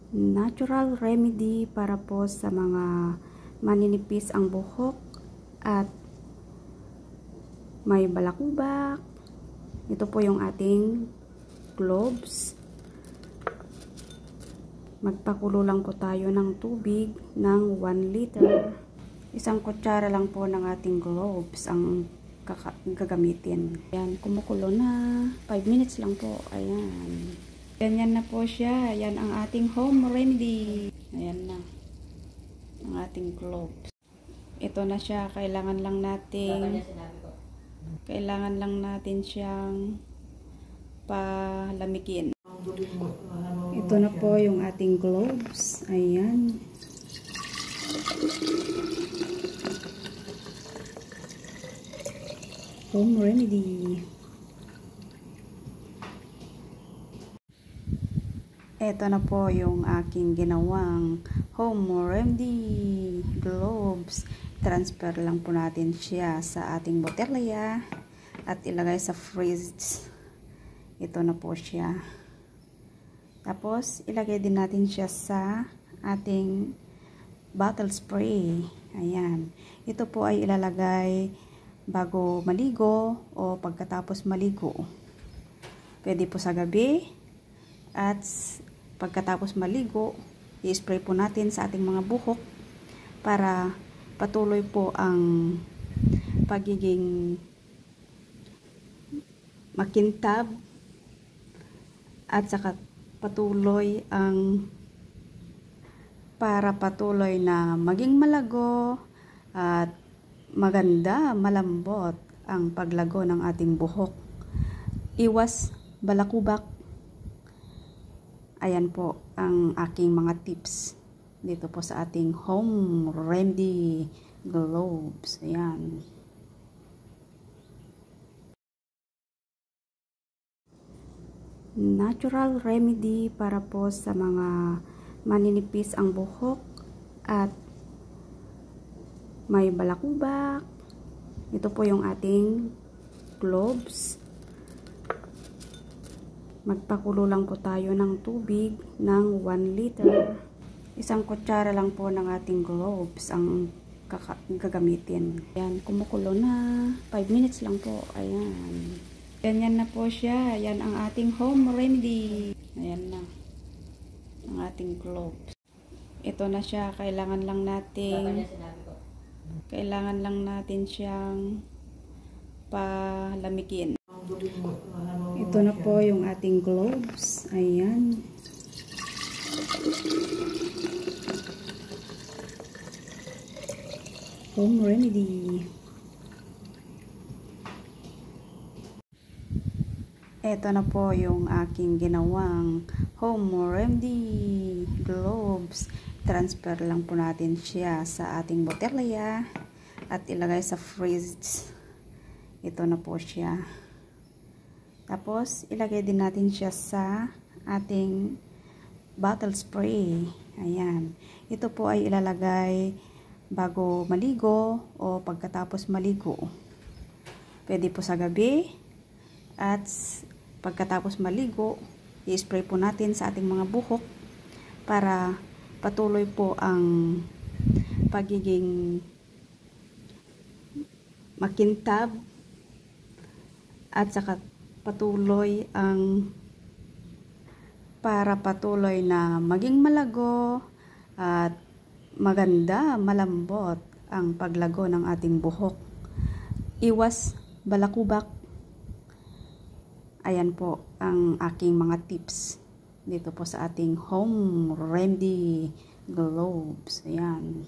Natural remedy para po sa mga maninipis ang buhok at may balakubak. Ito po yung ating cloves. Magpakulo lang po tayo ng tubig ng 1 liter. Isang kutsara lang po ng ating cloves ang gagamitin. Ayan, kumukulo na. 5 minutes lang po. Ayan. Ganyan na po siya. Yan ang ating home remedy. Ayan na. Ang ating cloves. Ito na siya. Kailangan lang natin siyang palamigin. Ito na po yung ating cloves. Ayan. Home remedy. Ito na po yung aking ginawang home remedy cloves. Transfer lang po natin siya sa ating botelya at ilagay sa fridge. Ito na po siya. Tapos ilagay din natin siya sa ating bottle spray. Ayan. Ito po ay ilalagay bago maligo o pagkatapos maligo. Pwede po sa gabi at pagkatapos maligo, i-spray po natin sa ating mga buhok para patuloy po ang pagiging makintab at saka patuloy na maging malago at maganda, malambot ang paglago ng ating buhok. Iwas balakubak. Ayan po ang aking mga tips dito po sa ating home remedy gloves. Ayan. Natural remedy para po sa mga maninipis ang buhok at may balakubak. Ito po yung ating gloves. Magpakulo lang po tayo ng tubig ng 1 liter. Isang kutsara lang po ng ating cloves ang gagamitin. Ayan, kumukulo na. 5 minutes lang po. Ayan. Ganyan na po siya. Yan ang ating home remedy. Ayan na. Ang ating cloves. Ito na siya. Kailangan lang natin siyang palamigin. Ito na po yung ating gloves. Ayan. Home remedy. Ito na po yung aking ginawang home remedy gloves. Transfer lang po natin siya sa ating botelya at ilagay sa fridge. Ito na po siya. Tapos, ilagay din natin siya sa ating bottle spray. Ayan. Ito po ay ilalagay bago maligo o pagkatapos maligo. Pwede po sa gabi at pagkatapos maligo, i-spray po natin sa ating mga buhok para patuloy po ang pagiging makintab at saka patuloy na maging malago at maganda, malambot ang paglago ng ating buhok. Iwas balakubak. Ayan po ang aking mga tips dito po sa ating home remedy gloves. Ayan.